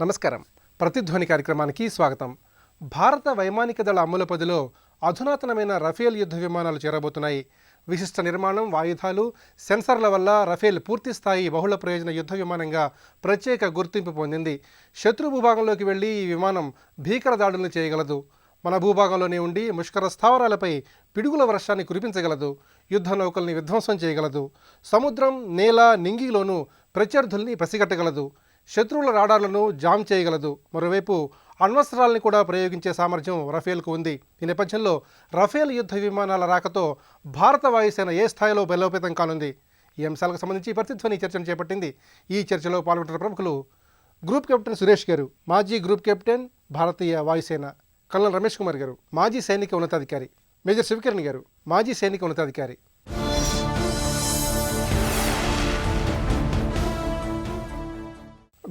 నమస్కారం. ప్రతిధ్వని కార్యక్రమానికి స్వాగతం. భారత వైమానిక దళ అమ్ముల పదిలో అధునాతనమైన రఫేల్ యుద్ధ విమానాలు చేరబోతున్నాయి. విశిష్ట నిర్మాణం, ఆయుధాలు, సెన్సర్ల వల్ల రఫేల్ పూర్తిస్థాయి బహుళ ప్రయోజన యుద్ధ విమానంగా ప్రత్యేక గుర్తింపు పొందింది. శత్రు భూభాగంలోకి వెళ్లి ఈ విమానం భీకర దాడులను చేయగలదు. మన భూభాగంలోనే ఉండి ముష్కర స్థావరాలపై పిడుగుల వర్షాన్ని కురిపించగలదు. యుద్ధ నౌకల్ని విధ్వంసం చేయగలదు. సముద్రం, నేల, నింగిలోనూ ప్రత్యర్థుల్ని పసిగట్టగలదు. శత్రువుల రాడార్లను జామ్ చేయగలదు. మరోవైపు అణ్వస్త్రాలని కూడా ప్రయోగించే సామర్థ్యం రఫేల్కు ఉంది. ఈ నేపథ్యంలో రఫేల్ యుద్ధ విమానాల రాకతో భారత వాయుసేన ఏ స్థాయిలో బలోపేతం కానుంది? ఈ అంశాలకు సంబంధించి ప్రతిధ్వని చర్చను చేపట్టింది. ఈ చర్చలో పాల్గొంటున్న ప్రముఖులు గ్రూప్ కెప్టెన్ సురేష్ గారు, మాజీ గ్రూప్ కెప్టెన్, భారతీయ వాయుసేన; కల్నల్ రమేష్ కుమార్ గారు, మాజీ సైనిక ఉన్నతాధికారి; మేజర్ శివకిరణ్ గారు, మాజీ సైనిక ఉన్నతాధికారి.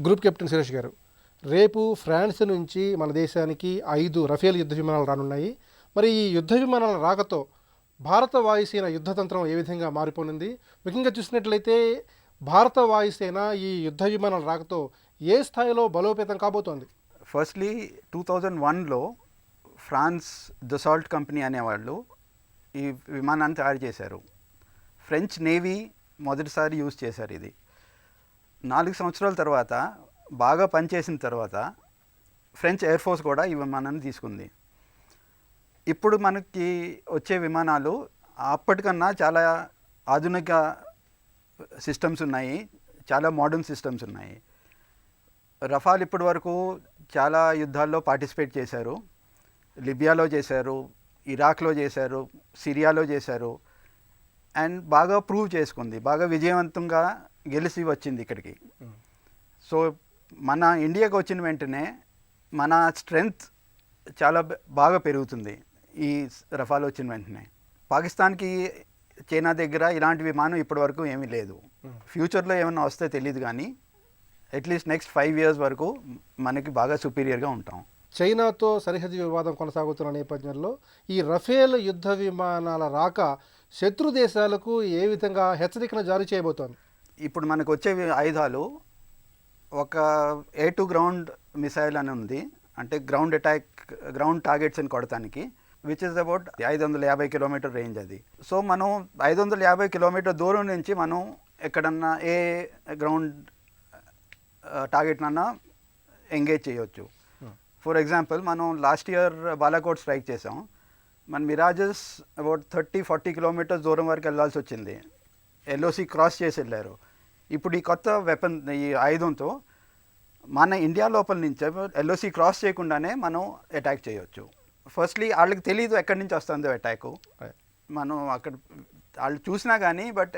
గ్రూప్ కెప్టెన్ సురేష్ గారు, రేపు ఫ్రాన్స్ నుంచి మన దేశానికి 5 రఫేల్ యుద్ధ విమానాలు రానున్నాయి. మరి ఈ యుద్ధ విమానాల రాకతో భారత వాయుసేన యుద్ధతంత్రం ఏ విధంగా మారిపోనుంది? ముఖ్యంగా చూసినట్లయితే భారత వాయుసేన ఈ యుద్ధ విమానాల రాకతో ఏ స్థాయిలో బలోపేతం కాబోతోంది? ఫస్ట్లీ 2001లో ఫ్రాన్స్ దసాల్ట్ కంపెనీ అనేవాళ్ళు ఈ విమానాన్ని తయారు చేశారు. ఫ్రెంచ్ నేవీ మొదటిసారి యూజ్ చేశారు. ఇది 4 సంవత్సరాల తర్వాత బాగా పనిచేసిన తర్వాత ఫ్రెంచ్ ఎయిర్ ఫోర్స్ కూడా ఈ విమానాన్ని తీసుకుంది. ఇప్పుడు మనకి వచ్చే విమానాలు అప్పటికన్నా చాలా ఆధునిక సిస్టమ్స్ ఉన్నాయి, చాలా మోడర్న్ సిస్టమ్స్ ఉన్నాయి. రఫాల్ ఇప్పటి వరకు చాలా యుద్ధాల్లో పార్టిసిపేట్ చేశారు. లిబియాలో చేశారు, ఇరాక్లో చేశారు, సిరియాలో చేశారు. అండ్ బాగా ప్రూవ్ చేసుకుంది, బాగా విజయవంతంగా గెలిచి వచ్చింది ఇక్కడికి. సో మన ఇండియాకి వచ్చిన వెంటనే మన స్ట్రెంగ్త్ చాలా బాగా పెరుగుతుంది ఈ రఫాల్ వచ్చిన వెంటనే. పాకిస్తాన్కి, చైనా దగ్గర ఇలాంటి విమానం ఇప్పటి వరకు ఏమీ లేదు. ఫ్యూచర్లో ఏమైనా వస్తే తెలియదు, కానీ అట్లీస్ట్ నెక్స్ట్ 5 years వరకు మనకి బాగా సుపీరియర్గా ఉంటాం. చైనాతో సరిహద్దు వివాదం కొనసాగుతున్న నేపథ్యంలో ఈ రఫేల్ యుద్ధ విమానాల రాక శత్రు దేశాలకు ఏ విధంగా హెచ్చరికను జారీ చేయబోతోంది? ఇప్పుడు మనకు వచ్చే ఆయుధాలు ఒక ఎయిర్ టు గ్రౌండ్ మిసైల్ అని ఉంది, అంటే గ్రౌండ్ టార్గెట్స్ అని కొడటానికి, which is about 550 kilometer range అది. సో మనం 550 కిలోమీటర్ దూరం నుంచి మనం ఎక్కడన్నా ఏ గ్రౌండ్ టార్గెట్నన్నా ఎంగేజ్ చేయొచ్చు. ఫర్ ఎగ్జాంపుల్, మనం లాస్ట్ ఇయర్ బాలాకోట్ స్ట్రైక్ చేసాం. మన మిరాజెస్ అబౌట్ 30-40 కిలోమీటర్స్ దూరం వరకు వెళ్ళాల్సి వచ్చింది. ఎల్ఓసి క్రాస్ చేసి వెళ్ళారు. ఇప్పుడు ఈ కొత్త వెపన్, ఈ ఆయుధంతో మన ఇండియా లోపల నుంచి ఎల్ఓసి క్రాస్ చేయకుండానే మనం అటాక్ చేయొచ్చు. ఫస్ట్లీ వాళ్ళకి తెలియదు ఎక్కడి నుంచి వస్తుందో అటాక్. మనం అక్కడ వాళ్ళు చూసినా కానీ బట్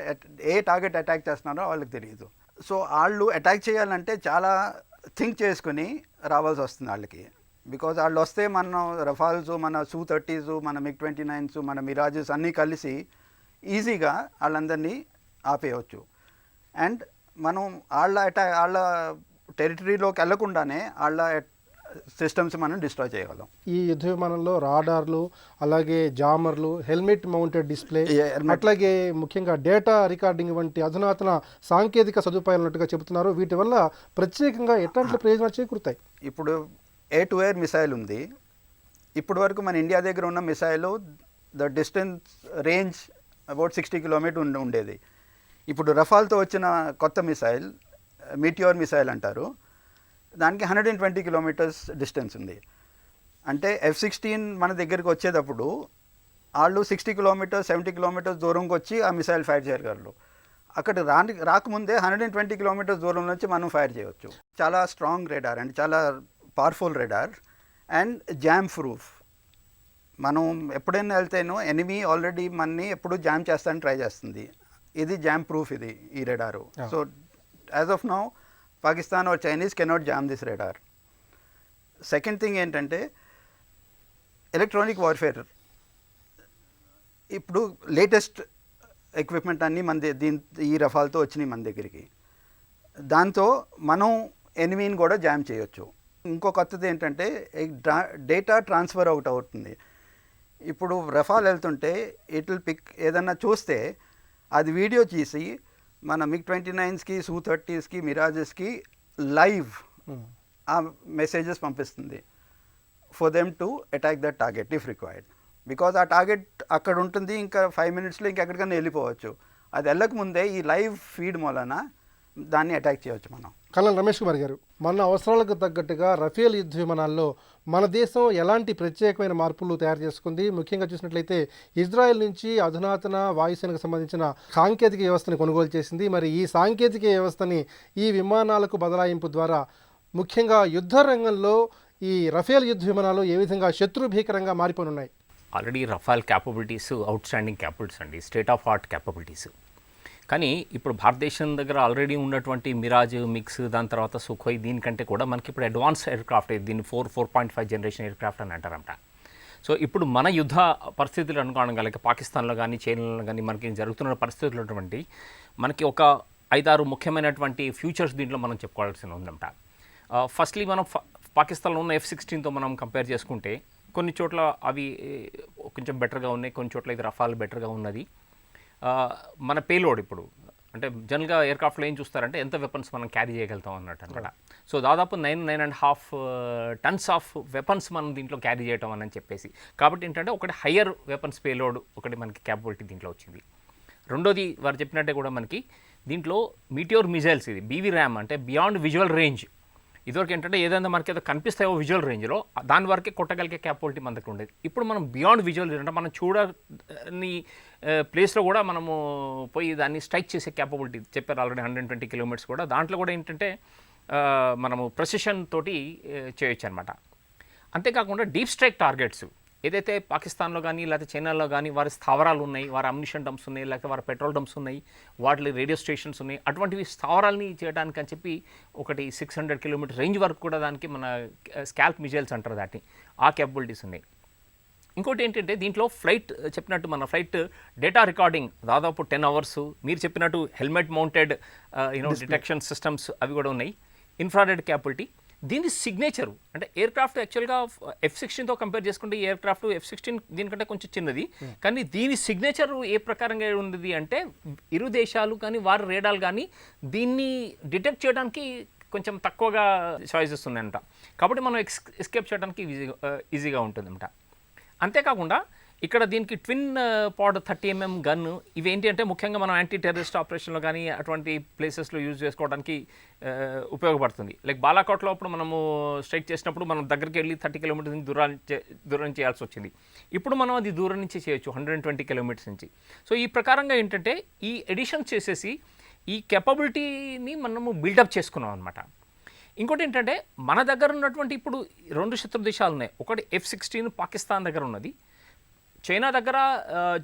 ఏ టార్గెట్ అటాక్ చేస్తున్నారో వాళ్ళకి తెలియదు. సో వాళ్ళు అటాక్ చేయాలంటే చాలా థింక్ చేసుకుని రావాల్సి వస్తుంది వాళ్ళకి. బికాజ్ వాళ్ళు వస్తే మన రఫాల్స్, మన Su-30s, మన MiG-29s, మన మిరాజెస్ అన్నీ కలిసి ఈజీగా వాళ్ళందరినీ ఆపేయవచ్చు. అండ్ మనం వాళ్ళ టెరిటరీలోకి వెళ్ళకుండానే వాళ్ళ సిస్టమ్స్ మనం డిస్ట్రాయ్ చేయగలం. ఈ యుద్ధ విమానంలో రాడార్లు, అలాగే జామర్లు, హెల్మెట్ మౌంటెడ్ డిస్ప్లే, అట్లాగే ముఖ్యంగా డేటా రికార్డింగ్ వంటి అధునాతన సాంకేతిక సదుపాయాలు ఉన్నట్టుగా చెబుతున్నారు. వీటి వల్ల ప్రత్యేకంగా ఎట్లాంటి ప్రయోజనాలు చేకూరుతాయి? ఇప్పుడు ఎయిర్ టు ఎయిర్ మిసైల్ ఉంది. ఇప్పటి వరకు మన ఇండియా దగ్గర ఉన్న missile the distance range about 60 kilometer ఉండేది. ఇప్పుడు రఫాల్తో వచ్చిన కొత్త మిసైల్, మీటియోర్ మిసైల్ అంటారు, దానికి 120 కిలోమీటర్స్ డిస్టెన్స్ ఉంది. అంటే F-16 మన దగ్గరికి వచ్చేటప్పుడు వాళ్ళు 60 కిలోమీటర్స్ 70 కిలోమీటర్స్ దూరంకి వచ్చి ఆ మిసైల్ ఫైర్ చేయగలరు. అక్కడ రాకముందే 120 కిలోమీటర్స్ దూరం నుంచి మనం ఫైర్ చేయవచ్చు. చాలా స్ట్రాంగ్ రెడార్ అండ్ చాలా powerful radar and jam proof. మనం ఎప్పుడైనా వెళ్తేనో ఎనిమీ ఆల్రెడీ మనని ఎప్పుడు జామ్ చేస్తానికి ట్రై చేస్తుంది. ఇది జామ్ ప్రూఫ్, ఇది ఈ radar. So as of now Pakistan or Chinese cannot jam this radar. Second thing ఏంటంటే ఎలక్ట్రానిక్ వార్ఫేర్. ఇప్పుడు లేటెస్ట్ ఎక్విప్మెంట్ అన్నీ ఈ రఫాల్తో వచ్చినాయి మన దగ్గరికి. దాంతో మనం ఎనిమీని కూడా జామ్ చేయొచ్చు. ఇంకో కొత్తది ఏంటంటే డేటా ట్రాన్స్ఫర్ అవుతుంది. ఇప్పుడు రఫాల్ వెళ్తుంటే ఇట్ విల్ పిక్, ఏదన్నా చూస్తే అది వీడియో తీసి మన MiG-29కి, Su-30కి, మిరాజెస్కి లైవ్ ఆ మెసేజెస్ పంపిస్తుంది for them to attack that target if required. Because ఆ టార్గెట్ అక్కడ ఉంటుంది, ఇంకా 5 minutesలో ఇంకెక్కడికైనా వెళ్ళిపోవచ్చు. అది వెళ్ళకముందే ఈ లైవ్ ఫీడ్ మూలన దాన్ని అటాక్ చేయవచ్చు మనం. కల్నల్ రమేష్ కుమార్ గారు, మన అవసరాలకు తగ్గట్టుగా రఫేల్ యుద్ధ విమానాల్లో మన దేశం ఎలాంటి ప్రత్యేకమైన మార్పులు తయారు చేసుకుంది? ముఖ్యంగా చూసినట్లయితే ఇజ్రాయెల్ నుంచి అధునాతన వాయుసేనకు సంబంధించిన సాంకేతిక వ్యవస్థని కొనుగోలు చేసింది. మరి ఈ సాంకేతిక వ్యవస్థని ఈ విమానాలకు బదలాయింపు ద్వారా ముఖ్యంగా యుద్ధ రంగంలో ఈ రఫేల్ యుద్ధ విమానాలు ఏ విధంగా శత్రు భీకరంగా మారిపోనున్నాయి? Already Rafale capabilities outstanding capabilities అండి, స్టేట్ ఆఫ్ ఆర్ట్ క్యాపబిలిటీస్. కానీ ఇప్పుడు భారతదేశం దగ్గర ఆల్రెడీ ఉన్నటువంటి మిరాజ్, మిక్స్, దాని తర్వాత సుఖోయ్, దీనికంటే కూడా మనకి ఇప్పుడు అడ్వాన్స్ ఎయిర్క్రాఫ్ట్, దీన్ని 4.5 జనరేషన్ ఎయిర్క్రాఫ్ట్ అని అంటారంట. సో ఇప్పుడు మన యుద్ధ పరిస్థితులు అనుకోవడం పాకిస్తాన్లో కానీ చైనాలో కానీ మనకి జరుగుతున్న పరిస్థితులు ఉన్నటువంటి మనకి ఒక 5-6 ముఖ్యమైనటువంటి ఫ్యూచర్స్ దీంట్లో మనం చెప్పుకోవాల్సి ఉందంట. ఫస్ట్లీ మనం పాకిస్తాన్లో ఉన్న F-16తో మనం కంపేర్ చేసుకుంటే కొన్ని చోట్ల అవి కొంచెం బెటర్గా ఉన్నాయి, కొన్ని చోట్ల ఇది రఫాల్ బెటర్గా ఉన్నది. మన పేలోడ్ ఇప్పుడు అంటే జనరల్గా ఎయిర్క్రాఫ్ట్లో ఏం చూస్తారంటే ఎంత వెపన్స్ మనం క్యారీ చేయగలుగుతాం అన్నట్టు అనమాట. సో దాదాపు 9.5 tons ఆఫ్ వెపన్స్ మనం దీంట్లో క్యారీ చేయటం అని చెప్పేసి. కాబట్టి ఏంటంటే ఒకటి హయ్యర్ వెపన్స్ పేలోడ్ ఒకటి మనకి క్యాపబిలిటీ దీంట్లో వచ్చింది. రెండోది వారు చెప్పినట్టే కూడా మనకి దీంట్లో మీటియోర్ మిజైల్స్, ఇది బీవీ ర్యామ్ అంటే బియాండ్ విజువల్ రేంజ్. ఇదివరకు ఏంటంటే ఏదైనా మనకి ఏదో కనిపిస్తాయో విజువల్ రేంజ్లో దాని వరకే కొట్టగలిగే క్యాపబిలిటీ మన దగ్గర ఉండేది. ఇప్పుడు మనం బియాండ్ విజువల్ రేంజ్ అంటే మనం చూడని ప్లేస్లో కూడా మనము పోయి దాన్ని స్ట్రైక్ చేసే క్యాపబిలిటీ చెప్పారు ఆల్రెడీ 120 kilometers కూడా. దాంట్లో కూడా ఏంటంటే మనము ప్రెసిషన్ తోటి చేయొచ్చు అనమాట. అంతేకాకుండా డీప్ స్ట్రైక్ టార్గెట్స్ ఏదైతే పాకిస్తాన్లో కానీ లేకపోతే చైనాలో కానీ వారి స్థావరాలు ఉన్నాయి, వారి అమ్యునిషన్ డంప్స్ ఉన్నాయి, లేకపోతే వారి పెట్రోల్ డంప్స్ ఉన్నాయి, వాటి రేడియో స్టేషన్స్ ఉన్నాయి, అటువంటివి స్థావరాలని చేయడానికి అని చెప్పి ఒకటి 600 kilometers రేంజ్ వరకు కూడా దానికి మన స్కాల్ప్ మిజైల్స్ అంటారు దాన్ని, ఆ క్యాపబిలిటీస్ ఉన్నాయి. ఇంకోటి ఏంటంటే దీంట్లో ఫ్లైట్ చెప్పినట్టు మన ఫ్లైట్ డేటా రికార్డింగ్ దాదాపు 10 hours, మీరు చెప్పినట్టు హెల్మెట్ మౌంటెడ్ డిటెక్షన్ సిస్టమ్స్ అవి కూడా ఉన్నాయి. ఇన్ఫ్రారెడ్ క్యాపబిలిటీ, దీని సిగ్నేచరు అంటే ఎయిర్క్రాఫ్ట్ యాక్చువల్గా F-16తో కంపేర్ చేసుకుంటే ఈ ఎయిర్క్రాఫ్ట్ F-16 దీనికంటే కొంచెం చిన్నది, కానీ దీని సిగ్నేచర్ ఏ ప్రకారంగా ఉంది అంటే ఇరు దేశాలు కానీ వారి రేడాలు కానీ దీన్ని డిటెక్ట్ చేయడానికి కొంచెం తక్కువగా చాయిసెస్ ఉన్నాయంట. కాబట్టి మనం ఎస్కేప్ చేయడానికి ఈజీగా ఉంటుందన్నమాట. అంతేకాకుండా ఇక్కడ దీనికి ట్విన్ పాడ్ 30mm గన్, ఇవేంటి అంటే ముఖ్యంగా మనం యాంటీ టెర్రరిస్ట్ ఆపరేషన్లో కానీ అటువంటి ప్లేసెస్లో యూజ్ చేసుకోవడానికి ఉపయోగపడుతుంది. లైక్ బాలాకోట్లో అప్పుడు మనము స్ట్రైక్ చేసినప్పుడు మనం దగ్గరికి వెళ్ళి 30 kilometers దూరం చేయాల్సి వచ్చింది. ఇప్పుడు మనం అది దూరం నుంచి చేయొచ్చు 120 kilometers నుంచి. సో ఈ ప్రకారంగా ఏంటంటే ఈ ఎడిషన్ చేసేసి ఈ కెపబిలిటీని మనము బిల్డప్ చేసుకున్నాం అనమాట. ఇంకోటి ఏంటంటే మన దగ్గర ఉన్నటువంటి ఇప్పుడు 2 శత్రు దేశాలు ఉన్నాయి. ఒకటి F-16 పాకిస్తాన్ దగ్గర ఉన్నది, చైనా దగ్గర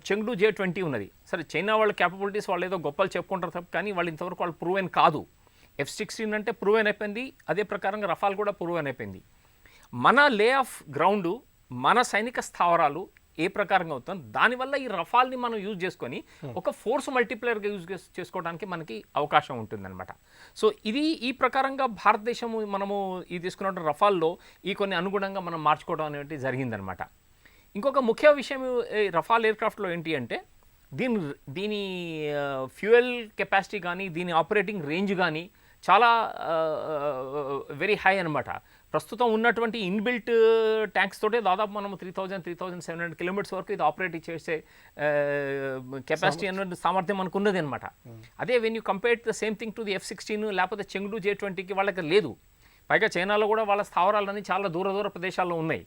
చెంగ్డు J-20 ఉన్నది. సరే చైనా వాళ్ళ క్యాపబిలిటీస్ వాళ్ళు ఏదో గొప్పలు చెప్పుకుంటారు తప్ప కానీ వాళ్ళు ఇంతవరకు వాళ్ళు ప్రూవెన్ కాదు. F-16 అంటే ప్రూవెన్ అయిపోయింది, అదే ప్రకారంగా రఫాల్ కూడా ప్రూవెన్ అయిపోయింది. మన లే ఆఫ్ గ్రౌండ్, మన సైనిక స్థావరాలు ఏ ప్రకారంగా అవుతుంది, దానివల్ల ఈ రఫాల్ని మనం యూజ్ చేసుకొని ఒక ఫోర్స్ మల్టిప్లేయర్గా యూజ్ చేసుకోవడానికి మనకి అవకాశం ఉంటుందన్నమాట. సో ఇది ఈ ప్రకారంగా భారతదేశము మనము ఈ తీసుకున్న రఫాల్లో ఈ కొన్ని అనుగుణంగా మనం మార్చుకోవడం అనేది జరిగిందనమాట. ఇంకొక ముఖ్య విషయం రఫాల్ ఎయిర్క్రాఫ్ట్లో ఏంటి అంటే దీని ఫ్యూయల్ కెపాసిటీ కానీ దీని ఆపరేటింగ్ రేంజ్ కానీ చాలా వెరీ హై అనమాట. ప్రస్తుతం ఉన్నటువంటి ఇన్బిల్ట్ ట్యాంక్స్ తోటే దాదాపు మనం 3,700 kilometers వరకు ఇది ఆపరేట్ చేసే కెపాసిటీ అన్న సామర్థ్యం మనకు ఉన్నది అనమాట. అదే when you compare the same thing to the F-16 లేకపోతే చెంగ్డు J-20కి వాళ్ళకి లేదు. పైగా చైనాలో కూడా వాళ్ళ స్థావరాలన్నీ చాలా దూర ప్రదేశాల్లో ఉన్నాయి,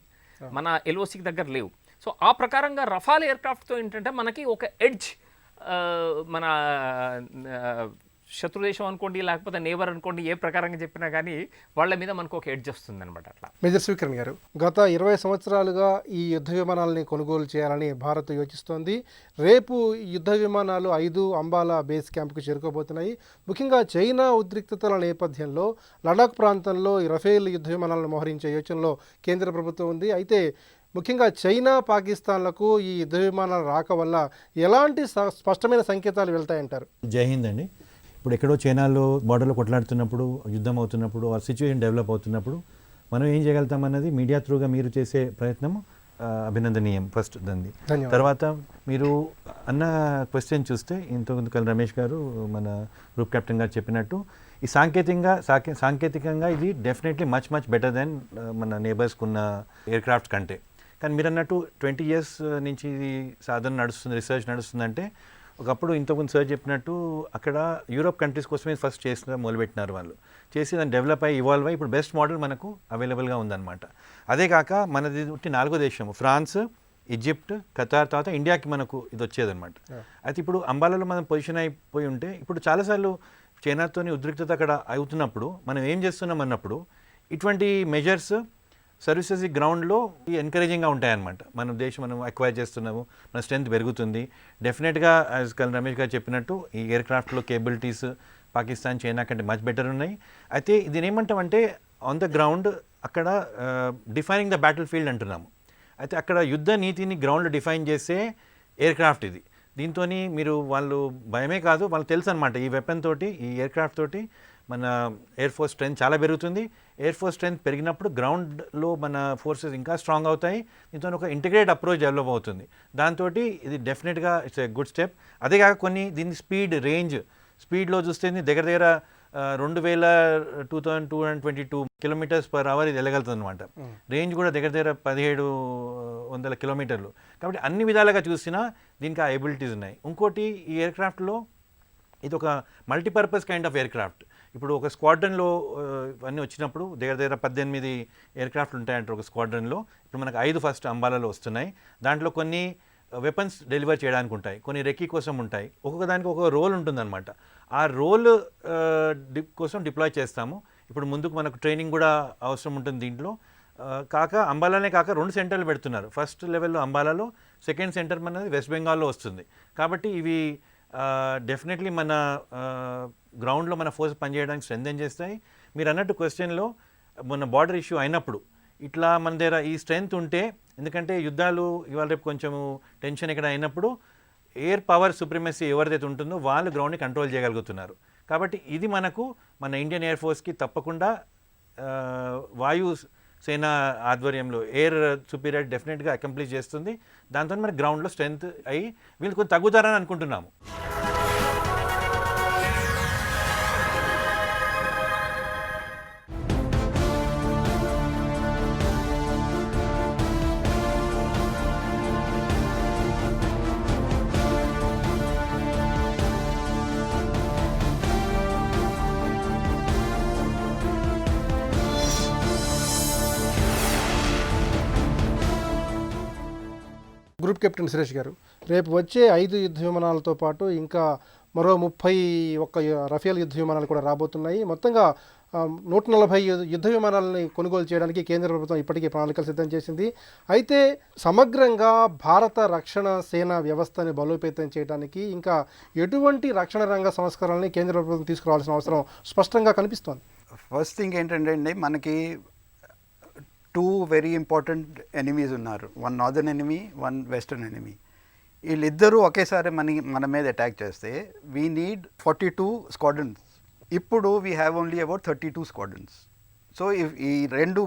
మన LOCకి దగ్గర లేవు. సో ఆ ప్రకారంగా రఫాల్ ఎయిర్క్రాఫ్ట్తో ఏంటంటే మనకి ఒక ఎడ్జ్, మన శత్రుదేశం అనుకోండి లేకపోతే నేబర్ అనుకోండి, ఏ ప్రకారంగా చెప్పినా కానీ వాళ్ళ మీద మనకు ఒక ఎడ్జ్ వస్తుంది అనమాట. అట్లా మేజర్ శ్రీకరణ్ గారు, గత 20 సంవత్సరాలుగా ఈ యుద్ధ విమానాలని కొనుగోలు చేయాలని భారత్ యోచిస్తోంది. రేపు యుద్ధ విమానాలు 5 అంబాలా బేస్ క్యాంప్కు చేరుకోబోతున్నాయి. ముఖ్యంగా చైనా ఉద్రిక్తతల నేపథ్యంలో లడాక్ ప్రాంతంలో ఈ రఫేల్ యుద్ధ విమానాలను మోహరించే యోచనలో కేంద్ర ప్రభుత్వం ఉంది. అయితే ముఖ్యంగా చైనా పాకిస్తాన్లకు ఈ యుద్ధ విమానాల రాక వల్ల ఎలాంటి స్పష్టమైన సంకేతాలు వెళ్తాయంటారు? జై హింద్ అండి. ఇప్పుడు ఎక్కడో చైనాలో బార్డర్లో కొట్లాడుతున్నప్పుడు, యుద్ధం అవుతున్నప్పుడు, ఆ సిచ్యువేషన్ డెవలప్ అవుతున్నప్పుడు మనం ఏం చేయగలుగుతాం అన్నది మీడియా త్రూగా మీరు చేసే ప్రయత్నం అభినందనీయం ఫస్ట్ దాన్ని. ధన్యవాదాలు. తర్వాత మీరు అన్న క్వశ్చన్ చూస్తే ఇంతకుముందు కల్ రమేష్ గారు మన గ్రూప్ కెప్టెన్ గారు చెప్పినట్టు ఈ సాంకేతికంగా ఇది డెఫినెట్లీ మచ్ బెటర్ దెన్ మన నేబర్స్కున్న ఎయిర్ క్రాఫ్ట్ కంటే. కానీ మీరు అన్నట్టు 20 years నుంచి ఇది సాధన నడుస్తుంది, రీసెర్చ్ నడుస్తుందంటే ఒకప్పుడు ఇంతకుముందు సార్ చెప్పినట్టు అక్కడ యూరోప్ కంట్రీస్ కోసమే ఫస్ట్ మొదలుపెట్టినారు వాళ్ళు. చేసి దాన్ని డెవలప్ అయ్యి ఇవాల్వ్ అయ్యి ఇప్పుడు బెస్ట్ మోడల్ మనకు అవైలబుల్గా ఉందన్నమాట. అదే కాక మనది 4వ దేశం ఫ్రాన్స్, ఈజిప్ట్, ఖతార్, తర్వాత ఇండియాకి మనకు ఇది వచ్చేదన్నమాట. అయితే ఇప్పుడు అంబాలాలో మనం పొజిషన్ అయిపోయి ఉంటే ఇప్పుడు చాలాసార్లు చైనాతోని ఉద్రిక్తత అక్కడ అవుతున్నప్పుడు మనం ఏం చేస్తున్నాం అన్నప్పుడు ఇటువంటి మెజర్స్ సర్వీసెస్ ఈ గ్రౌండ్లో ఎంకరేజింగ్గా ఉంటాయన్నమాట. మన దేశం మనం అక్వైర్ చేస్తున్నాము, మన స్ట్రెంత్ పెరుగుతుంది. డెఫినెట్గా యాజ్ కల్ రమేష్ గారు చెప్పినట్టు ఈ ఎయిర్ క్రాఫ్ట్లో కేబిలిటీస్ పాకిస్తాన్, చైనా కంటే మచ్ బెటర్ ఉన్నాయి. అయితే దీని ఏమంటామంటే ఆన్ ద గ్రౌండ్ అక్కడ డిఫైనింగ్ ద బ్యాటిల్ ఫీల్డ్ అంటున్నాము. అయితే అక్కడ యుద్ధ నీతిని గ్రౌండ్లో డిఫైన్ చేసే ఎయిర్ క్రాఫ్ట్ ఇది. దీంతో మీరు వాళ్ళు భయమే కాదు, వాళ్ళకి తెలుసు అనమాట ఈ వెపన్ తోటి, ఈ ఎయిర్ క్రాఫ్ట్ తోటి మన ఎయిర్ ఫోర్స్ స్ట్రెంత్ చాలా పెరుగుతుంది. ఎయిర్ ఫోర్స్ స్ట్రెంత్ పెరిగినప్పుడు గ్రౌండ్లో మన ఫోర్సెస్ ఇంకా స్ట్రాంగ్ అవుతాయి. దీంతో ఒక ఇంటిగ్రేట్ అప్రోచ్ డెవలప్ అవుతుంది. దాంతో ఇది డెఫినెట్గా ఇట్స్ ఎ గుడ్ స్టెప్. అదే కాక కొన్ని దీని స్పీడ్లో చూస్తే దగ్గర 2222 km/h ఇది వెళ్ళగలుగుతుంది అనమాట. రేంజ్ కూడా దగ్గర 1700 kilometers. కాబట్టి అన్ని విధాలుగా చూసినా దీనికి ఆ ఎబిలిటీస్ ఉన్నాయి. ఇంకోటి ఈ ఎయిర్ క్రాఫ్ట్లో ఇది ఒక multipurpose kind of air craft. ఇప్పుడు ఒక స్క్వాడ్రన్లో అన్నీ వచ్చినప్పుడు దగ్గర 18 ఎయిర్ క్రాఫ్ట్లు ఉంటాయంటారు ఒక స్క్వాడ్రన్లో. ఇప్పుడు మనకు 5 ఫస్ట్ అంబాలాలో వస్తున్నాయి. దాంట్లో కొన్ని వెపన్స్ డెలివర్ చేయడానికి ఉంటాయి, కొన్ని రెక్కీ కోసం ఉంటాయి. ఒక్కొక్క దానికి ఒక రోల్ ఉంటుందన్నమాట. ఆ రోల్ కోసం డిప్లాయ్ చేస్తాము. ఇప్పుడు ముందుకు మనకు ట్రైనింగ్ కూడా అవసరం ఉంటుంది దీంట్లో. అంబాలానే కాక 2 సెంటర్లు పెడుతున్నారు. ఫస్ట్ లెవెల్లో అంబాలాలో, సెకండ్ సెంటర్ మనది వెస్ట్ బెంగాల్లో వస్తుంది. కాబట్టి ఇవి డెఫినెట్లీ మన గ్రౌండ్లో మన ఫోర్స్ పనిచేయడానికి స్ట్రెంథెన్ చేస్తాయి. మీరు అన్నట్టు క్వశ్చన్లో మన బార్డర్ ఇష్యూ అయినప్పుడు ఇట్లా మన దగ్గర ఈ స్ట్రెంగ్త్ ఉంటే, ఎందుకంటే యుద్ధాలు ఇవాళ రేపు కొంచెము టెన్షన్ ఇక్కడ అయినప్పుడు ఎయిర్ పవర్ సుప్రిమసీ ఎవరిదైతే ఉంటుందో వాళ్ళు గ్రౌండ్ని కంట్రోల్ చేయగలుగుతున్నారు. కాబట్టి ఇది మన ఇండియన్ ఎయిర్ ఫోర్స్కి తప్పకుండా వాయు సేన ఆధ్వర్యంలో ఎయిర్ సుపీరియర్ డెఫినెట్గా అకంప్లిష్ చేస్తుంది. దాంతో మన గ్రౌండ్లో స్ట్రెంత్ అయ్యి వీళ్ళు కొంచెం తగ్గుతారని అనుకుంటున్నాము. గ్రూప్ కెప్టెన్ సురేష్ గారు, రేపు వచ్చే 5 యుద్ధ విమానాలతో పాటు ఇంకా మరో 31 రఫేల్ యుద్ధ విమానాలు కూడా రాబోతున్నాయి. మొత్తంగా 140 యుద్ధ విమానాలని కొనుగోలు చేయడానికి కేంద్ర ప్రభుత్వం ఇప్పటికే ప్రణాళికలు సిద్ధం చేసింది. అయితే సమగ్రంగా భారత రక్షణ సేన వ్యవస్థని బలోపేతం చేయడానికి ఇంకా ఎటువంటి రక్షణ రంగ సంస్కరణల్ని కేంద్ర ప్రభుత్వం తీసుకురావాల్సిన అవసరం స్పష్టంగా కనిపిస్తోంది. ఫస్ట్ థింగ్ ఏంటంటే అండి, మనకి 2 వెరీ ఇంపార్టెంట్ ఎనిమీస్ ఉన్నారు. 1 నార్దర్న్ ఎనిమీ, 1 వెస్టర్న్ ఎనిమీ. వీళ్ళిద్దరూ ఒకేసారి మన మీద అటాక్ చేస్తే వీ నీడ్ 42 స్క్వాడ్రన్స్. ఇప్పుడు we have only about 32 squadrons. So ఈ 2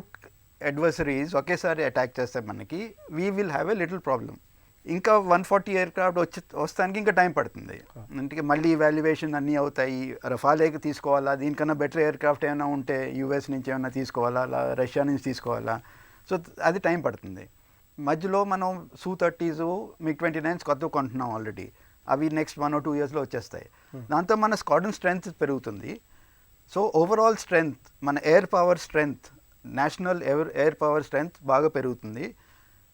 అడ్వర్సరీస్ ఒకేసారి అటాక్ చేస్తే మనకి we will have a little problem. ఇంకా 140 ఎయిర్ క్రాఫ్ట్ వస్తానికి ఇంకా టైం పడుతుంది. అంటే మళ్ళీ వాల్యుయేషన్ అన్నీ అవుతాయి. రఫాలేకి తీసుకోవాలా, దీనికన్నా బెటర్ ఎయిర్ క్రాఫ్ట్ ఏమైనా ఉంటే యూఎస్ నుంచి ఏమైనా తీసుకోవాలా, రష్యా నుంచి తీసుకోవాలా. సో అది టైం పడుతుంది. మధ్యలో మనం Su-30s, MiG-29s కొత్తగా కొంటున్నాం ఆల్రెడీ. అవి నెక్స్ట్ 1 or 2 yearsలో వచ్చేస్తాయి. దాంతో మన స్క్వాడ్రన్ స్ట్రెంగ్త్ పెరుగుతుంది. సో ఓవరాల్ స్ట్రెంగ్త్, మన air power strength, national air power strength బాగా పెరుగుతుంది,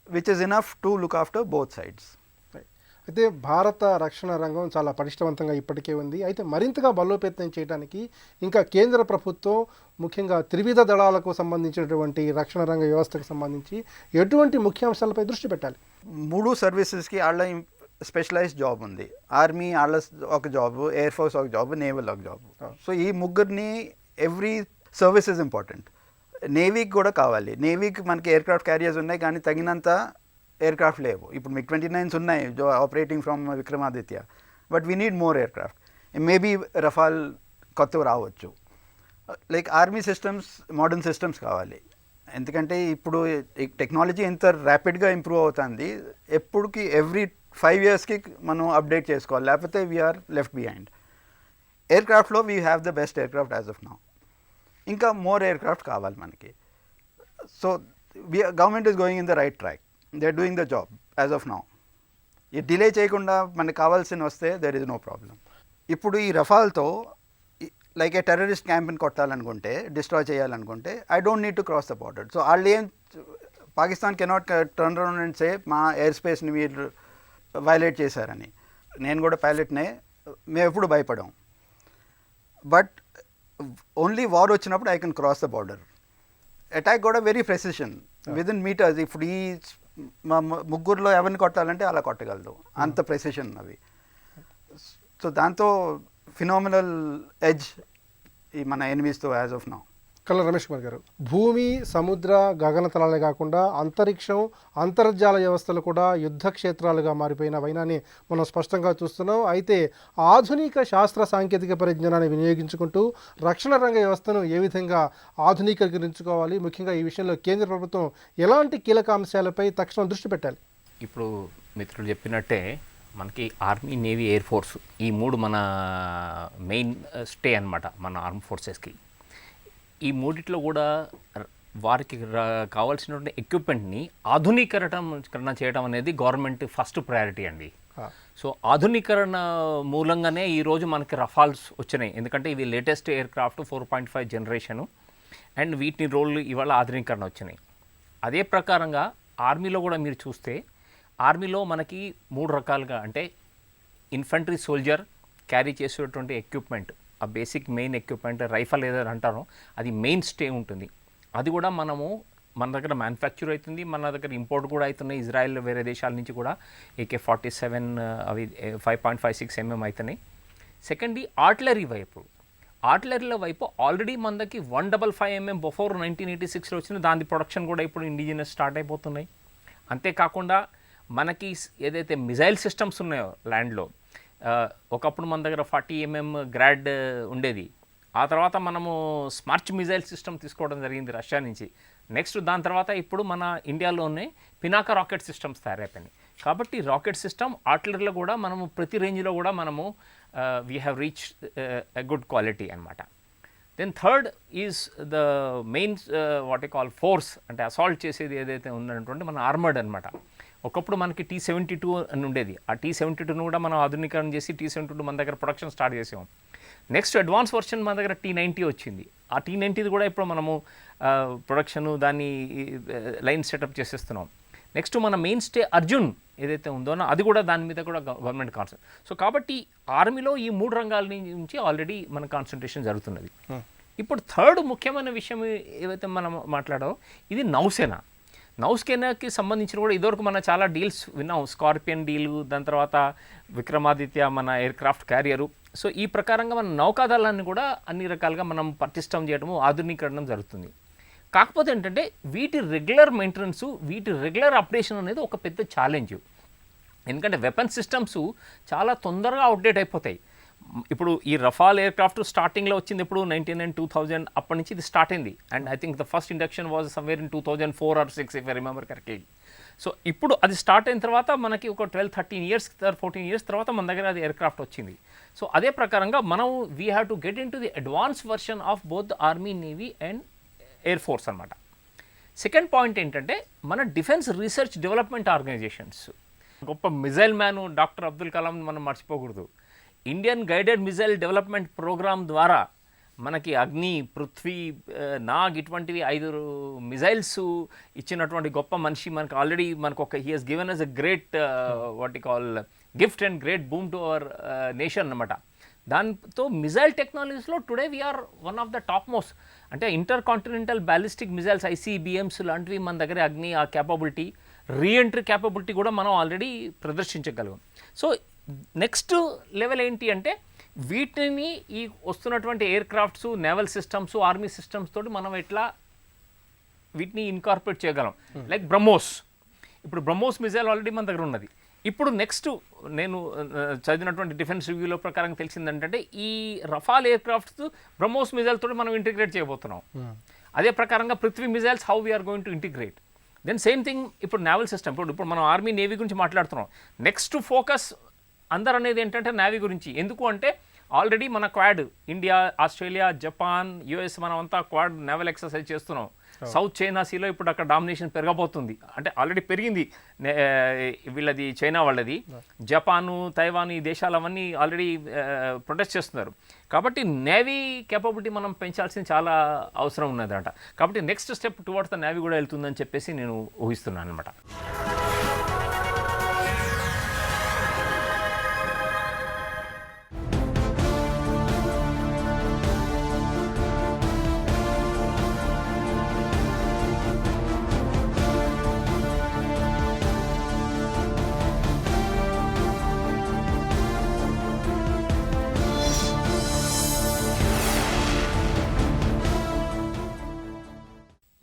which is enough to look after both sides. అయితే భారత రక్షణ రంగం చాలా పటిష్టవంతంగా ఇప్పటికే ఉంది. అయితే మరింతగా బలోపేతం చేయడానికి ఇంకా కేంద్ర ప్రభుత్వం ముఖ్యంగా త్రివిధ దళాలకు సంబంధించినటువంటి రక్షణ రంగ వ్యవస్థకు సంబంధించి ఎటువంటి ముఖ్యాంశాలపై దృష్టి పెట్టాలి? 3 సర్వీసెస్కి వాళ్ళ స్పెషలైజ్డ్ జాబ్ ఉంది. ఆర్మీ వాళ్ళ ఒక జాబ్, ఎయిర్ ఫోర్స్ ఒక జాబ్, నేవల్ ఒక జాబ్. సో ఈ ముగ్గురిని ఎవ్రీ సర్వీస్ ఇస్ ఇంపార్టెంట్. నేవీకి కూడా కావాలి. నేవీకి మనకి ఎయిర్ క్రాఫ్ట్ క్యారియర్స్ ఉన్నాయి, కానీ తగినంత ఎయిర్ క్రాఫ్ట్ లేవు. ఇప్పుడు MiG-29s ఉన్నాయి operating from Vikramaditya, but we need more air craft. Maybe రఫాల్ కొత్తవి రావచ్చు. Like army systems, modern systems కావాలి. ఎందుకంటే ఇప్పుడు ఈ టెక్నాలజీ ఎంత ర్యాపిడ్గా ఇంప్రూవ్ అవుతుంది, ఎప్పటికి ఎవ్రీ 5 yearsకి మనం అప్డేట్ చేసుకోవాలి, లేకపోతే వీఆర్ లెఫ్ట్ బిహైండ్. ఎయిర్ క్రాఫ్ట్లో we have the best aircraft as of now. ఇంకా మోర్ ఎయిర్ క్రాఫ్ట్ కావాలి మనకి. So government is going in the right track, they are doing the job as of now. ఈ delay చేయకుండా మనకు కావాల్సిన వస్తే దెర్ ఇస్ నో ప్రాబ్లం. ఇప్పుడు ఈ రఫాల్తో లైక్ ఏ టెర్రరిస్ట్ క్యాంప్ని కొట్టాలనుకుంటే, డిస్ట్రాయ్ చేయాలనుకుంటే, I don't need to cross the border. So వాళ్ళు ఏం, Pakistan cannot turn around and say మా ఎయిర్ స్పేస్ని మీరు వైలేట్ చేశారని. నేను కూడా పైలట్నే, మేము ఎప్పుడు భయపడాం. బట్ ఓన్లీ వార్ వచ్చినప్పుడు I can cross the border. Attack కూడా వెరీ ప్రెసిషన్, విదిన్ మీటర్స్. ఇప్పుడు ఈ మా ముగ్గురులో ఎవరిని కొట్టాలంటే అలా కొట్టగలదు, అంత ప్రెసిషన్ అవి. సో దాంతో ఫినామినల్ ఎడ్జ్ ఈ మన ఎనిమీస్తో యాజ్ ఆఫ్ నౌ. కల్లా రమేష్ కుమార్ గారు, భూమి, సముద్ర, గగనతలాలే కాకుండా అంతరిక్షం, అంతర్జాల వ్యవస్థలు కూడా యుద్ధ క్షేత్రాలుగా మారిపోయిన వైనాన్ని మనం స్పష్టంగా చూస్తున్నాం. అయితే ఆధునిక శాస్త్ర సాంకేతిక పరిజ్ఞానాన్ని వినియోగించుకుంటూ రక్షణ రంగ వ్యవస్థను ఏ విధంగా ఆధునీకరించుకోవాలి, ముఖ్యంగా ఈ విషయంలో కేంద్ర ప్రభుత్వం ఎలాంటి కీలక అంశాలపై తక్షణం దృష్టి పెట్టాలి? ఇప్పుడు మిత్రులు చెప్పినట్టే మనకి ఆర్మీ, నేవీ, ఎయిర్ ఫోర్స్ ఈ మూడు మన మెయిన్ స్టే అన్నమాట మన ఆర్మ్ ఫోర్సెస్కి. ఈ మూడిట్లో కూడా వారికి కావాల్సినటువంటి ఎక్విప్మెంట్ని ఆధునీకరణ చేయడం అనేది గవర్నమెంట్ ఫస్ట్ ప్రయారిటీ అండి. సో ఆధునీకరణ మూలంగానే ఈరోజు మనకి రఫాల్స్ వచ్చినాయి. ఎందుకంటే ఇవి latest air craft 4.5 generation, and వీటిని రోళ్ళు ఇవాళ ఆధునీకరణ వచ్చినాయి. అదే ప్రకారంగా ఆర్మీలో కూడా మీరు చూస్తే, ఆర్మీలో మనకి 3 రకాలుగా, అంటే ఇన్ఫంట్రీ సోల్జర్ క్యారీ చేసేటువంటి ఎక్విప్మెంట్, ఆ బేసిక్ మెయిన్ ఎక్విప్మెంట్ రైఫల్ ఏదైనా అంటారో అది మెయిన్ స్టే ఉంటుంది. అది కూడా మన దగ్గర మ్యానుఫ్యాక్చర్ అవుతుంది, మన దగ్గర ఇంపోర్ట్ కూడా అవుతున్నాయి. ఇజ్రాయెల్ వేరే దేశాల నుంచి కూడా AK-47 అవి 5.56 mm అవుతున్నాయి. సెకండ్ది ఆర్టిలరీ వైపు, ఆర్టిలరీల వైపు ఆల్రెడీ మన దగ్గర 155 mm బిఫోర్ 1986లో వచ్చిన దాని ప్రొడక్షన్ కూడా ఇప్పుడు ఇండిజినస్ స్టార్ట్ అయిపోతున్నాయి. అంతేకాకుండా మనకి ఏదైతే మిజైల్ సిస్టమ్స్ ఉన్నాయో ల్యాండ్లో, ఒకప్పుడు మన దగ్గర 40 mm గ్రాడ్ ఉండేది. ఆ తర్వాత మనము స్మార్చ్ మిజైల్ సిస్టమ్ తీసుకోవడం జరిగింది రష్యా నుంచి. నెక్స్ట్ దాని తర్వాత ఇప్పుడు మన ఇండియాలోనే పినాకా రాకెట్ సిస్టమ్స్ తయారైపోయినాయి. కాబట్టి రాకెట్ సిస్టమ్, ఆర్టిలరీలో కూడా మనము ప్రతి రేంజ్లో కూడా మనము we have reach a good quality అనమాట. Then third is the main what a call force, అంటే అసాల్ట్ చేసేది ఏదైతే ఉందన్నటువంటి మన ఆర్మర్డ్ అనమాట. ఒకప్పుడు మనకి T-72 అని ఉండేది. ఆ T-72ను కూడా మనం ఆధునీకరణ చేసి T-72 మన దగ్గర ప్రొడక్షన్ స్టార్ట్ చేసాం. నెక్స్ట్ అడ్వాన్స్ వర్షన్ మన దగ్గర T-90 వచ్చింది. ఆ T-90 కూడా ఇప్పుడు మనము ప్రొడక్షన్ దాన్ని లైన్ సెటప్ చేసేస్తున్నాం. నెక్స్ట్ మన మెయిన్ స్టే అర్జున్ ఏదైతే ఉందో అది కూడా దాని మీద కూడా గవర్నమెంట్ కాన్సెంట్రేట్. సో కాబట్టి ఆర్మీలో ఈ 3 రంగాల నుంచి ఆల్రెడీ మన కాన్సన్ట్రేషన్ జరుగుతున్నది. ఇప్పుడు థర్డ్ ముఖ్యమైన విషయం ఏవైతే మనం మాట్లాడామో ఇది నౌసేన. నౌసేనకి సంబంధించిన కూడా ఇదివరకు మనం చాలా డీల్స్ విన్నాం. స్కార్పియన్ డీలు, దాని తర్వాత విక్రమాదిత్య మన ఎయిర్ క్రాఫ్ట్ క్యారియరు. సో ఈ ప్రకారంగా మన నౌకాదళాన్ని కూడా అన్ని రకాలుగా మనం పటిష్టం చేయడము, ఆధునీకరణం జరుగుతుంది. కాకపోతే ఏంటంటే వీటి రెగ్యులర్ మెయింటెనెన్స్, వీటి రెగ్యులర్ అప్డేషన్ అనేది ఒక పెద్ద ఛాలెంజ్. ఎందుకంటే వెపన్ సిస్టమ్స్ చాలా తొందరగా అప్డేట్ అయిపోతాయి. ఇప్పుడు ఈ రఫాల్ ఎయిర్ క్రాఫ్ట్ స్టార్టింగ్లో వచ్చింది ఎప్పుడు 1999-2000 అప్పటి నుంచి ఇది స్టార్ట్ అయింది. And I think the first induction was somewhere in 2004 or 2006 if I remember correctly. So ఇప్పుడు అది స్టార్ట్ అయిన తర్వాత మనకి ఒక 12-13 years 14 years తర్వాత మన దగ్గర అది ఎయిర్ క్రాఫ్ట్ వచ్చింది. సో అదే ప్రకారంగా మనం we have to get into the advance version of both the army, navy and air force అనమాట. సెకండ్ పాయింట్ ఏంటంటే మన డిఫెన్స్ రీసెర్చ్ డెవలప్మెంట్ ఆర్గనైజేషన్స్. గొప్ప missile man doctor Abdul Kalam మనం మర్చిపోకూడదు. Indian guided missile development programme ద్వారా మనకి అగ్ని, పృథ్వీ, నాగ్ ఇటువంటివి 5 మిజైల్స్ ఇచ్చినటువంటి గొప్ప మనిషి మనకు already he has given us a great what you call gift and great boon to our nation అనమాట. దాంతో మిజైల్ టెక్నాలజీస్లో today we're one of the top most. అంటే intercontinental ballistic missiles ICBMs లాంటివి మన దగ్గర అగ్ని, ఆ క్యాపబిలిటీ, రీఎంట్రీ క్యాపబిలిటీ కూడా మనం ఆల్రెడీ ప్రదర్శించగలం. సో నెక్స్ట్ లెవెల్ ఏంటి అంటే వీటిని ఈ వస్తున్నటువంటి air crafts, naval systems, army systems తోటి మనం ఎట్లా వీటిని ఇన్కార్పొరేట్ చేయగలం. లైక్ బ్రహ్మోస్. ఇప్పుడు బ్రహ్మోస్ మిజైల్ ఆల్రెడీ మన దగ్గర ఉన్నది. ఇప్పుడు నెక్స్ట్ నేను చదివినటువంటి డిఫెన్స్ రివ్యూలో ప్రకారం తెలిసింది ఏంటంటే ఈ Rafale aircrafts BrahMos missile తోటి మనం ఇంటిగ్రేట్ చేయబోతున్నాం. అదే ప్రకారంగా Prithvi missiles how we are going to integrate. Then same thing ఇప్పుడు నేవల్ సిస్టమ్, ఇప్పుడు మనం ఆర్మీ నేవీ గురించి మాట్లాడుతున్నాం. నెక్స్ట్ ఫోకస్ అందరు అనేది ఏంటంటే నేవీ గురించి. ఎందుకు అంటే ఆల్రెడీ మన quad, India, Australia, Japan, US, మనం అంతా క్వాడ్ నేవల్ ఎక్సర్సైజ్ చేస్తున్నాం. సౌత్ చైనా సీలో ఇప్పుడు అక్కడ డామినేషన్ పెరగబోతుంది, అంటే ఆల్రెడీ పెరిగింది వీళ్ళది, చైనా వాళ్ళది. జపాను, తైవాన్, ఈ దేశాలు అవన్నీ ఆల్రెడీ ప్రొటెస్ట్ చేస్తున్నారు. కాబట్టి నేవీ కేపబిలిటీ మనం పెంచాల్సిన చాలా అవసరం ఉన్నదంట. కాబట్టి next step towards the navy కూడా వెళ్తుందని చెప్పేసి నేను ఊహిస్తున్నాను అనమాట.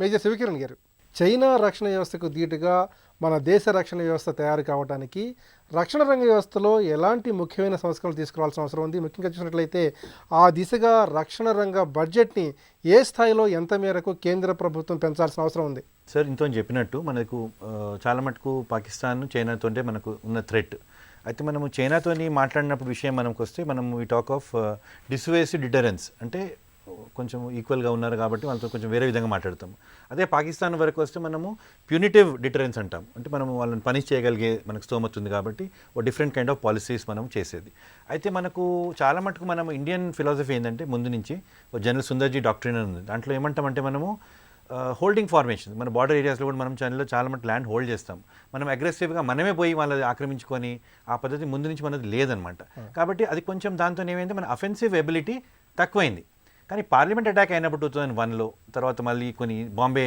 మేజర్ శివకిరణ్ గారు, చైనా రక్షణ వ్యవస్థకు ధీటుగా మన దేశ రక్షణ వ్యవస్థ తయారు కావడానికి రక్షణ రంగ వ్యవస్థలో ఎలాంటి ముఖ్యమైన సంస్కరణలు తీసుకురావాల్సిన అవసరం ఉంది? ముఖ్యంగా చూసినట్లయితే ఆ దిశగా రక్షణ రంగ బడ్జెట్ని ఏ స్థాయిలో, ఎంత మేరకు కేంద్ర ప్రభుత్వం పెంచాల్సిన అవసరం ఉంది? సార్, ఇంతో చెప్పినట్టు మనకు చాలా మటుకు పాకిస్తాన్, చైనాతో మనకు ఉన్న థ్రెట్. అయితే మనము చైనాతోని మాట్లాడినప్పుడు విషయం మనకు వస్తే మనము ఈ టాక్ ఆఫ్ డిస్వేసివ్ డిటరెన్స్, అంటే కొంచెం ఈక్వల్గా ఉన్నారు కాబట్టి వాళ్ళతో కొంచెం వేరే విధంగా మాట్లాడతాము. అదే పాకిస్తాన్ వరకు వస్తే మనము ప్యూనిటివ్ డిటరెన్స్ అంటాం, అంటే మనము వాళ్ళని పనిష్ చేయగలిగే మనకు స్తోమత ఉంది కాబట్టి ఓ డిఫరెంట్ కైండ్ ఆఫ్ పాలసీస్ మనం చేసేది. అయితే మనకు చాలా మటుకు మనం ఇండియన్ ఫిలాసఫీ ఏంటంటే ముందు నుంచి ఓ జనరల్ సుందర్జీ డాక్ట్రిన్ ఉంది. దాంట్లో ఏమంటామంటే మనము హోల్డింగ్ ఫార్మేషన్, మన బార్డర్ ఏరియాస్లో కూడా మనం చాలా మటుకు ల్యాండ్ హోల్డ్ చేస్తాం. మనం అగ్రెసివ్గా మనమే పోయి వాళ్ళది ఆక్రమించుకొని ఆ పద్ధతి ముందు నుంచి మనది లేదనమాట. కాబట్టి అది కొంచెం దాంతో ఏమైంది, మన అఫెన్సివ్ ఎబిలిటీ తక్కువైంది. కానీ పార్లమెంట్ అటాక్ అయినప్పుడు 2001లో, తర్వాత మళ్ళీ కొన్ని బాంబే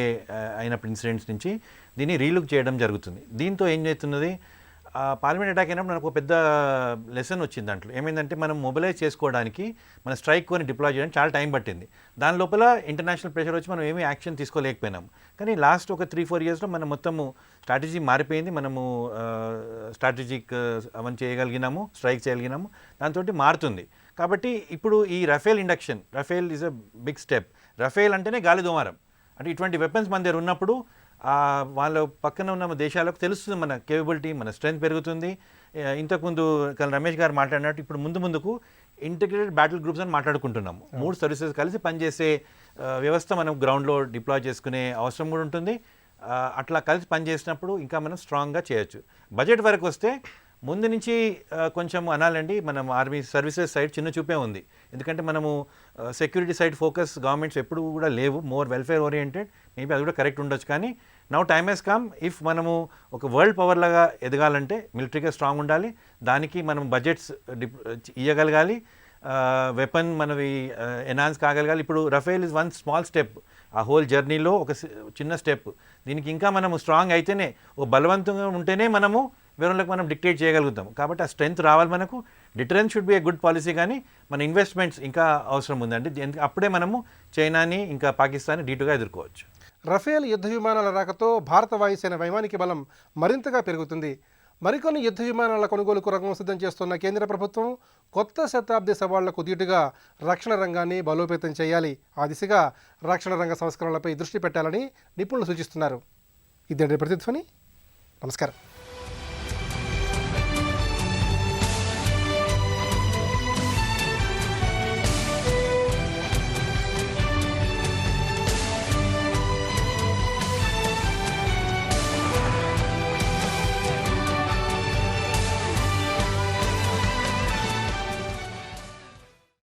అయినప్పుడు ఇన్సిడెంట్స్ నుంచి దీన్ని రీలుక్ చేయడం జరుగుతుంది. దీంతో ఏం చేస్తున్నది, పార్లమెంట్ అటాక్ అయినప్పుడు మనకు ఒక పెద్ద లెసన్ వచ్చింది. దాంట్లో ఏమైందంటే మనం మొబిలైజ్ చేసుకోవడానికి, మన స్ట్రైక్ కొని డిప్లాయ్ చేయడానికి చాలా టైం పట్టింది. దాని లోపల ఇంటర్నేషనల్ ప్రెషర్ వచ్చి మనం ఏమీ యాక్షన్ తీసుకోలేకపోయినాం. కానీ లాస్ట్ ఒక 3-4 ఇయర్స్లో మనం మొత్తము స్ట్రాటజీ మారిపోయింది. మనము స్ట్రాటజిక్ అవన్నీ చేయగలిగినాము, స్ట్రైక్ చేయగలిగినాము, దాంతో మారుతుంది. కాబట్టి ఇప్పుడు ఈ Rafale induction, Rafale is a big step. Rafale అంటేనే గాలి దుమారం, అంటే ఇటువంటి వెపన్స్ మన దగ్గర ఉన్నప్పుడు వాళ్ళ పక్కన ఉన్న దేశాలకు తెలుస్తుంది మన కేపబిలిటీ, మన స్ట్రెంగ్త్ పెరుగుతుంది. ఇంతకుముందు రమేష్ గారు మాట్లాడినట్టు ఇప్పుడు ముందుకు ఇంటిగ్రేటెడ్ బ్యాటిల్ గ్రూప్స్ అని మాట్లాడుకుంటున్నాము. 3 సర్వీసెస్ కలిసి పనిచేసే వ్యవస్థ మనం గ్రౌండ్లో డిప్లాయ్ చేసుకునే అవసరం కూడా ఉంటుంది. అట్లా కలిసి పనిచేసినప్పుడు ఇంకా మనం స్ట్రాంగ్గా చేయొచ్చు. బడ్జెట్ వరకు వస్తే ముందు నుంచి కొంచెం అనాలండి, మనం ఆర్మీ సర్వీసెస్ సైడ్ చిన్న చూపే ఉంది. ఎందుకంటే మనము సెక్యూరిటీ సైడ్ ఫోకస్ గవర్నమెంట్స్ ఎప్పుడు కూడా లేవు, మోర్ వెల్ఫేర్ ఓరియంటెడ్. మేబీ అది కూడా కరెక్ట్ ఉండొచ్చు. కానీ now time has come, if మనము ఒక వరల్డ్ పవర్ లాగా ఎదగాలంటే మిలిటరీగా స్ట్రాంగ్ ఉండాలి. దానికి మనం బడ్జెట్స్ ఇవ్వగలగాలి, వెపన్ మనవి ఎన్హాన్స్ కాగలగాలి. ఇప్పుడు Rafale is one small step, ఆ హోల్ జర్నీలో ఒక చిన్న స్టెప్. దీనికి ఇంకా మనము స్ట్రాంగ్ అయితేనే, ఓ బలవంతంగా ఉంటేనే మనము వేరేళ్ళకి మనం డిక్టేట్ చేయగలుగుతాం. కాబట్టి ఆ స్ట్రెంత్ రావాలి మనకు. Deterrence should be a good policy, కానీ మన ఇన్వెస్ట్మెంట్స్ ఇంకా అవసరం ఉందండి. అప్పుడే మనము చైనాని ఇంకా పాకిస్తాన్ని డీటుగా ఎదుర్కోవచ్చు. రఫేల్ యుద్ధ విమానాల రాకతో భారత వాయుసేన వైమానిక బలం మరింతగా పెరుగుతుంది. మరికొన్ని యుద్ధ విమానాల కొనుగోలుకు రంగం సిద్ధం చేస్తున్న కేంద్ర ప్రభుత్వం కొత్త శతాబ్ది సవాళ్లకు దీటుగా రక్షణ రంగాన్ని బలోపేతం చేయాలి. ఆ దిశగా రక్షణ రంగ సంస్కరణలపై దృష్టి పెట్టాలని నిపుణులు సూచిస్తున్నారు. ఇదండి ప్రతిధ్వని. నమస్కారం.